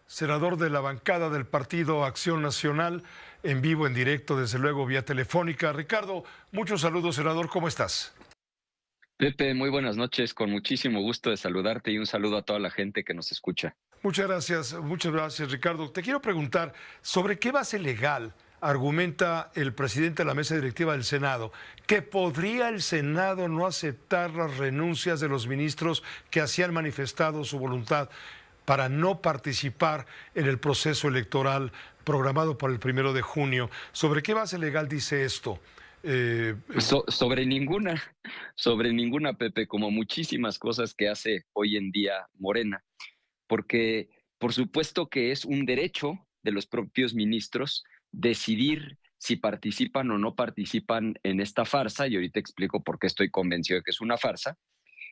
senador de la bancada del Partido Acción Nacional, en vivo, en directo, desde luego vía telefónica. Ricardo, muchos saludos, senador, ¿cómo estás? Pepe, muy buenas noches, con muchísimo gusto de saludarte y un saludo a toda la gente que nos escucha. Muchas gracias, Ricardo. Te quiero preguntar, ¿sobre qué base legal argumenta el presidente de la mesa directiva del Senado que podría el Senado no aceptar las renuncias de los ministros que así han manifestado su voluntad para no participar en el proceso electoral programado para el 1 de junio? ¿Sobre qué base legal dice esto? Eh, Sobre ninguna, Pepe, como muchísimas cosas que hace hoy en día Morena, porque por supuesto que es un derecho de los propios ministros decidir si participan o no participan en esta farsa, y ahorita explico por qué estoy convencido de que es una farsa.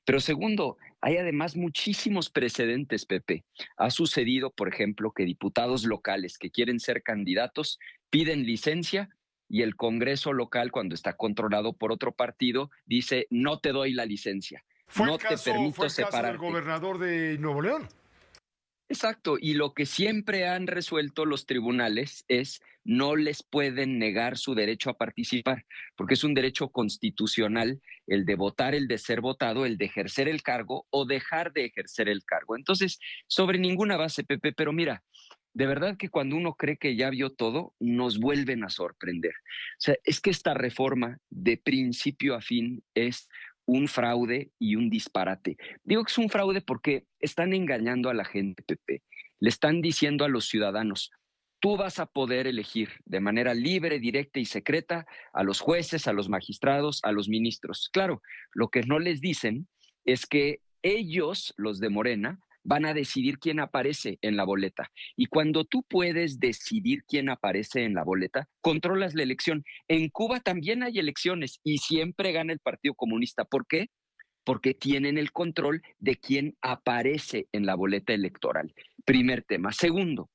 Pero segundo, hay además muchísimos precedentes, Pepe. Ha sucedido, por ejemplo, que diputados locales que quieren ser candidatos piden licencia y el Congreso local, cuando está controlado por otro partido, dice, no te doy la licencia, no te fue permito el caso del separarte. gobernador de Nuevo León. Exacto, y lo que siempre han resuelto los tribunales es no les pueden negar su derecho a participar, porque es un derecho constitucional el de votar, el de ser votado, el de ejercer el cargo o dejar de ejercer el cargo. Entonces, sobre ninguna base, Pepe, pero mira, de verdad que cuando uno cree que ya vio todo, nos vuelven a sorprender. O sea, es que esta reforma de principio a fin es un fraude y un disparate. Digo que es un fraude porque están engañando a la gente, Pepe. Le están diciendo a los ciudadanos, tú vas a poder elegir de manera libre, directa y secreta a los jueces, a los magistrados, a los ministros. Claro, lo que no les dicen es que ellos, los de Morena, van a decidir quién aparece en la boleta. Y cuando tú puedes decidir quién aparece en la boleta, controlas la elección. En Cuba también hay elecciones y siempre gana el Partido Comunista. ¿Por qué? Porque tienen el control de quién aparece en la boleta electoral. Primer tema. Segundo,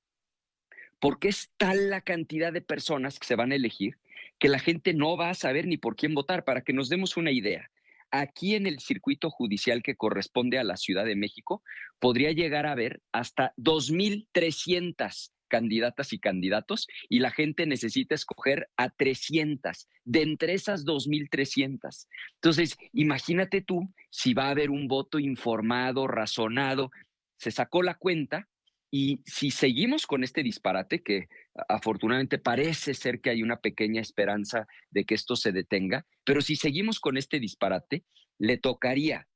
porque es tal la cantidad de personas que se van a elegir que la gente no va a saber ni por quién votar. Para que nos demos una idea, aquí en el circuito judicial que corresponde a la Ciudad de México, podría llegar a haber hasta 2,300 candidatas y candidatos y la gente necesita escoger a 300 de entre esas 2,300. Entonces, imagínate tú si va a haber un voto informado, razonado. Se sacó la cuenta y si seguimos con este disparate, que afortunadamente parece ser que hay una pequeña esperanza de que esto se detenga, pero si seguimos con este disparate, le tocaría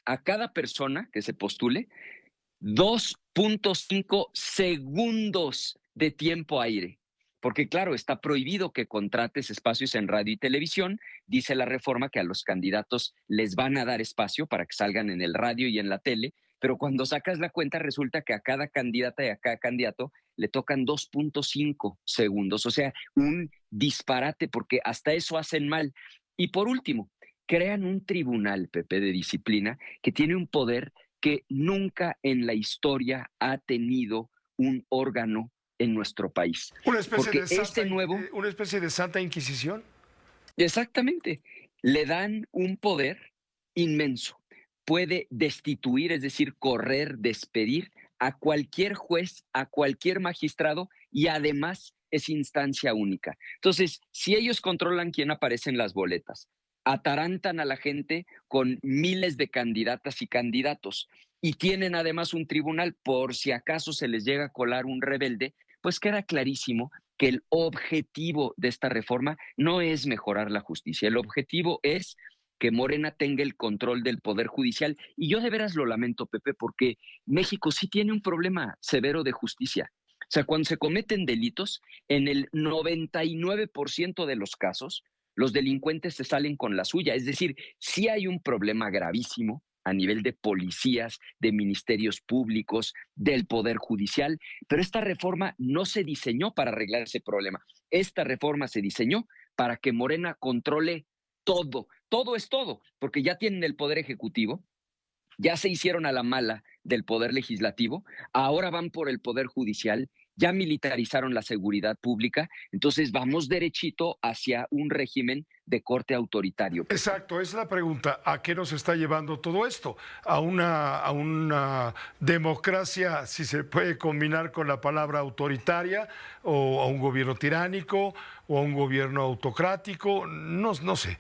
a cada persona que se postule 2,5 segundos de tiempo aire. Porque claro, está prohibido que contrates espacios en radio y televisión. Dice la reforma que a los candidatos les van a dar espacio para que salgan en el radio y en la tele, pero cuando sacas la cuenta resulta que a cada candidata y a cada candidato le tocan 2,5 segundos. O sea, un disparate porque hasta eso hacen mal. Y por último, crean un tribunal, Pepe, de disciplina que tiene un poder que nunca en la historia ha tenido un órgano en nuestro país. Porque este nuevo, una especie de Santa Inquisición. exactamente, le dan un poder inmenso. Puede destituir, es decir, correr, despedir a cualquier juez, a cualquier magistrado y además es instancia única. Entonces, si ellos controlan quién aparece en las boletas, atarantan a la gente con miles de candidatas y candidatos y tienen además un tribunal por si acaso se les llega a colar un rebelde, pues queda clarísimo que el objetivo de esta reforma no es mejorar la justicia, el objetivo es que Morena tenga el control del Poder Judicial. Y yo de veras lo lamento, Pepe, porque México sí tiene un problema severo de justicia. O sea, cuando se cometen delitos, en el 99% de los casos, los delincuentes se salen con la suya. Es decir, sí hay un problema gravísimo a nivel de policías, de ministerios públicos, del Poder Judicial, pero esta reforma no se diseñó para arreglar ese problema. Esta reforma se diseñó para que Morena controle todo. Todo es todo, porque ya tienen el Poder Ejecutivo, ya se hicieron a la mala del Poder Legislativo, ahora van por el Poder Judicial ya militarizaron la seguridad pública, entonces vamos derechito hacia un régimen de corte autoritario, Pepe. Exacto, esa es la pregunta. ¿A qué nos está llevando todo esto? ¿A una democracia, si se puede combinar con la palabra autoritaria, o a un gobierno tiránico, o a un gobierno autocrático? No, no sé.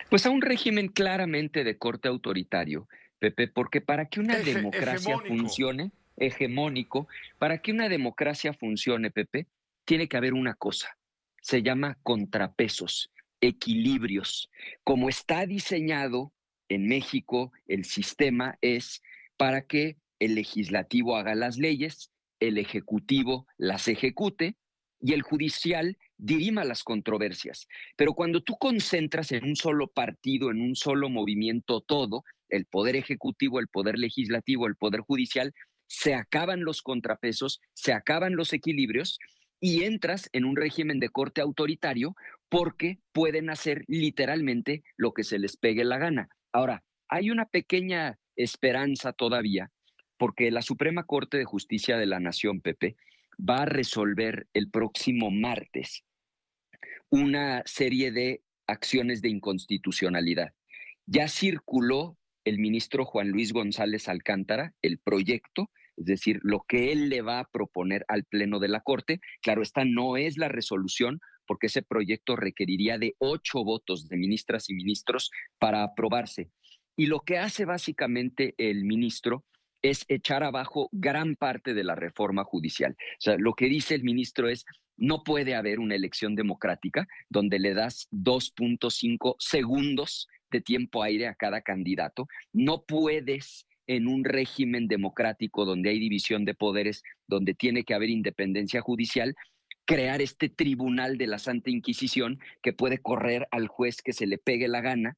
Pues a un régimen claramente de corte autoritario, Pepe, porque para que una democracia Hegemónico. funcione, hegemónico, para que una democracia funcione, Pepe, tiene que haber una cosa, se llama contrapesos, equilibrios. Como está diseñado en México, el sistema es para que el legislativo haga las leyes, el ejecutivo las ejecute y el judicial dirima las controversias. Pero cuando tú concentras en un solo partido, en un solo movimiento todo, el poder ejecutivo, el poder legislativo, el poder judicial, se acaban los contrapesos, se acaban los equilibrios y entras en un régimen de corte autoritario porque pueden hacer literalmente lo que se les pegue la gana. Ahora, hay una pequeña esperanza todavía porque la Suprema Corte de Justicia de la Nación, Pepe, va a resolver el próximo martes una serie de acciones de inconstitucionalidad. Ya circuló el ministro Juan Luis González Alcántara el proyecto, es decir, lo que él le va a proponer al Pleno de la Corte. Claro, esta no es la resolución, porque ese proyecto requeriría de 8 votos de ministras y ministros para aprobarse. Y lo que hace básicamente el ministro es echar abajo gran parte de la reforma judicial. O sea, lo que dice el ministro es, no puede haber una elección democrática donde le das 2.5 segundos de tiempo aire a cada candidato. No puedes en un régimen democrático donde hay división de poderes, donde tiene que haber independencia judicial, crear este tribunal de la Santa Inquisición que puede correr al juez que se le pegue la gana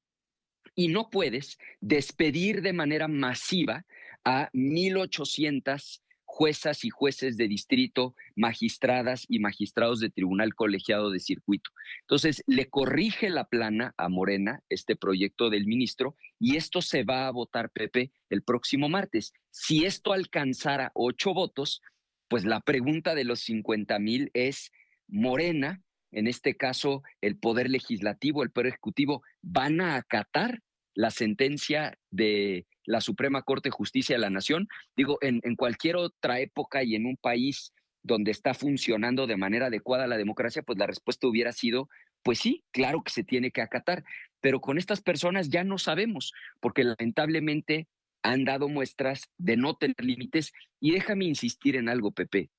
y no puedes despedir de manera masiva a 1,800 juezas y jueces de distrito, magistradas y magistrados de tribunal colegiado de circuito. Entonces, le corrige la plana a Morena este proyecto del ministro y esto se va a votar, Pepe, el próximo martes. Si esto alcanzara 8 votos, pues la pregunta de los 50,000 es, Morena, en este caso el Poder Legislativo, el Poder Ejecutivo, ¿van a acatar la sentencia de la Suprema Corte de Justicia de la Nación? Digo, en cualquier otra época y en un país donde está funcionando de manera adecuada la democracia, pues la respuesta hubiera sido, pues sí, claro que se tiene que acatar, pero con estas personas ya no sabemos, porque lamentablemente han dado muestras de no tener límites. Y déjame insistir en algo, Pepe.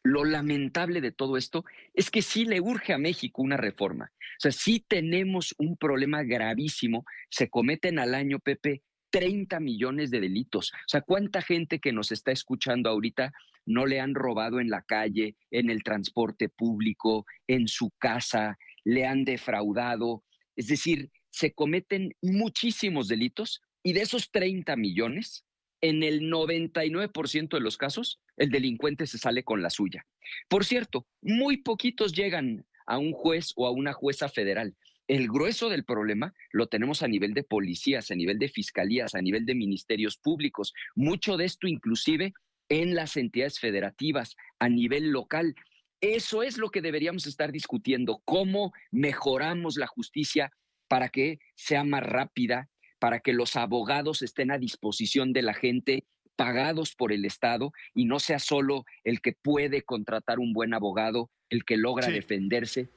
Lo lamentable de todo esto es que sí le urge a México una reforma. O sea, sí tenemos un problema gravísimo. Se cometen al año, Pepe, 30 millones de delitos. O sea, ¿cuánta gente que nos está escuchando ahorita no le han robado en la calle, en el transporte público, en su casa, le han defraudado? Es decir, se cometen muchísimos delitos y de esos 30 millones, en el 99% de los casos, el delincuente se sale con la suya. Por cierto, muy poquitos llegan a un juez o a una jueza federal. El grueso del problema lo tenemos a nivel de policías, a nivel de fiscalías, a nivel de ministerios públicos. Mucho de esto inclusive en las entidades federativas, a nivel local. Eso es lo que deberíamos estar discutiendo, cómo mejoramos la justicia para que sea más rápida, para que los abogados estén a disposición de la gente, pagados por el Estado, y no sea solo el que puede contratar un buen abogado, el que logra Sí, defenderse.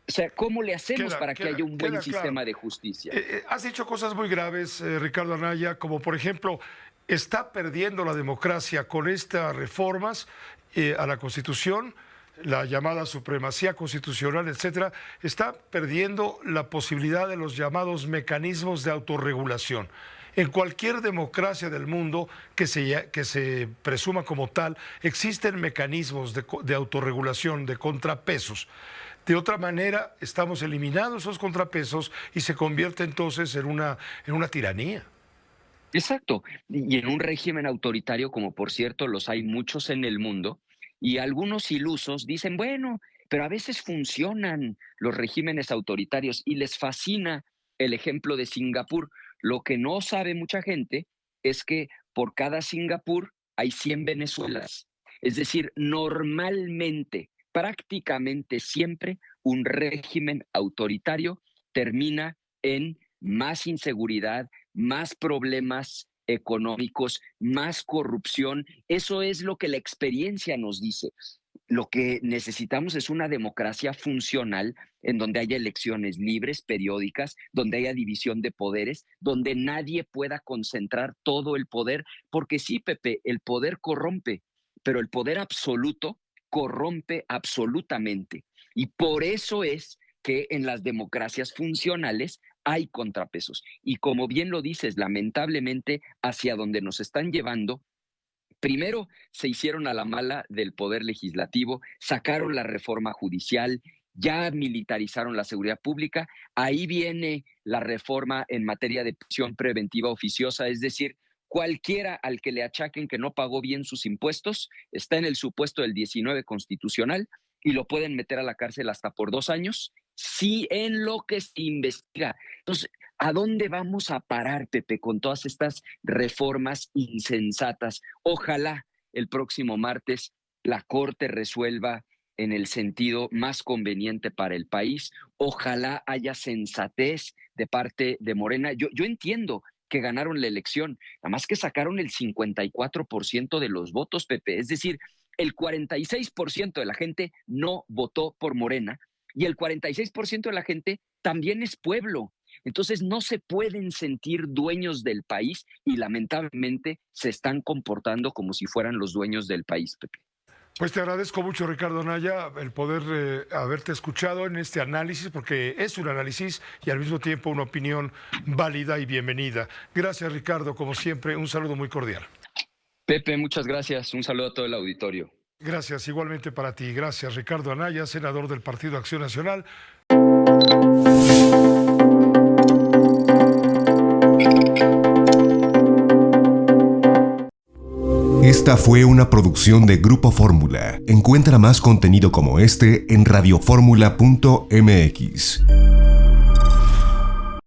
O sea, ¿cómo le hacemos queda, para que haya queda, un buen queda claro. sistema de justicia? Has dicho cosas muy graves, Ricardo Anaya, como por ejemplo, está perdiendo la democracia con estas reformas a la Constitución, la llamada supremacía constitucional, etcétera, está perdiendo la posibilidad de los llamados mecanismos de autorregulación. En cualquier democracia del mundo que se presuma como tal, existen mecanismos de autorregulación, de contrapesos. De otra manera, estamos eliminando esos contrapesos y se convierte entonces en una tiranía. Exacto. Y en un régimen autoritario, como por cierto los hay muchos en el mundo, y algunos ilusos dicen, bueno, pero a veces funcionan los regímenes autoritarios y les fascina el ejemplo de Singapur. Lo que no sabe mucha gente es que por cada Singapur hay 100 Venezuelas. Es decir, normalmente, prácticamente siempre, un régimen autoritario termina en más inseguridad, más problemas económicos, más corrupción. Eso es lo que la experiencia nos dice. Lo que necesitamos es una democracia funcional en donde haya elecciones libres, periódicas, donde haya división de poderes, donde nadie pueda concentrar todo el poder, porque sí, Pepe, el poder corrompe, pero el poder absoluto corrompe absolutamente. Y por eso es que en las democracias funcionales hay contrapesos. Y como bien lo dices, lamentablemente, hacia donde nos están llevando, primero se hicieron a la mala del poder legislativo, sacaron la reforma judicial, ya militarizaron la seguridad pública, ahí viene la reforma en materia de prisión preventiva oficiosa, es decir, cualquiera al que le achaquen que no pagó bien sus impuestos está en el supuesto del 19 constitucional y lo pueden meter a la cárcel hasta por 2 años, sí, en lo que se investiga. Entonces, ¿a dónde vamos a parar, Pepe, con todas estas reformas insensatas? Ojalá el próximo martes la Corte resuelva en el sentido más conveniente para el país. Ojalá haya sensatez de parte de Morena. Yo entiendo que ganaron la elección, nada más que sacaron el 54% de los votos, Pepe. Es decir, el 46% de la gente no votó por Morena y el 46% de la gente también es pueblo. Entonces no se pueden sentir dueños del país y lamentablemente se están comportando como si fueran los dueños del país, Pepe. Pues te agradezco mucho, Ricardo Anaya, el poder haberte escuchado en este análisis, porque es un análisis y al mismo tiempo una opinión válida y bienvenida. Gracias, Ricardo, como siempre, un saludo muy cordial. Pepe, muchas gracias. Un saludo a todo el auditorio. Gracias, igualmente para ti. Gracias, Ricardo Anaya, senador del Partido Acción Nacional. Esta fue una producción de Grupo Fórmula. Encuentra más contenido como este en radioformula.mx.